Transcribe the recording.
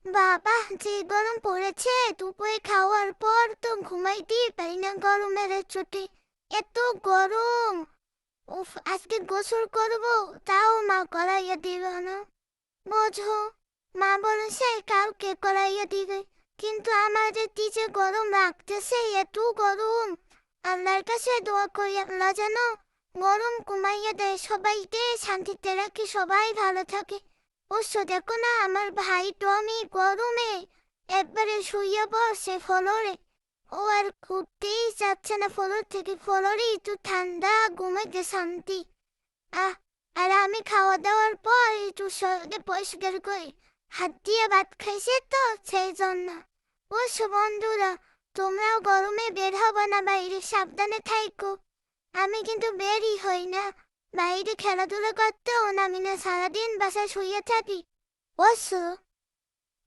বাবা, যে গরম পড়েছে! দুপুরে খাওয়ার পর তো ঘুমাইতেই পারি না গরমের চোটে। এত গরম! উফ, আজকে গোসল করব, তাও মা করাইয়া দিবে না। বোঝো, মা বলেছে কালকে করাইয়া দিবে, কিন্তু আমার যে কি যে গরম লাগতেছে, এত গরম! আল্লাহর কাছে দোয়া করি আল্লাহ যেন গরম কমাইয়া দেয়, সবাইকে শান্তিতে রাখি, সবাই ভালো থাকে। অবশ্য দেখো না, আমার ভাই টমি গরমে একবারে শুইয়া পড়ছে ফ্লোরে। ও আর উঠতেই যাচ্ছে না ফ্লোর থেকে, ফ্লোরে একটু ঠান্ডা, ঘুমাইতে শান্তি। আহ, আর আমি খাওয়া দাওয়ার পর একটু শরীরে পরিষ্কার করি, হাত দিয়ে ভাত খাইছে তো সেই জন্য। অবশ্য বন্ধুরা, তোমরাও গরমে বের হবে না বাইরে, সাবধানে থাইকো। আমি কিন্তু বেরই হই না, বাইরে খেলাধুলা করতেও নামি না, সারাদিন বাসায় শুয়ে থাকি। অবশ্য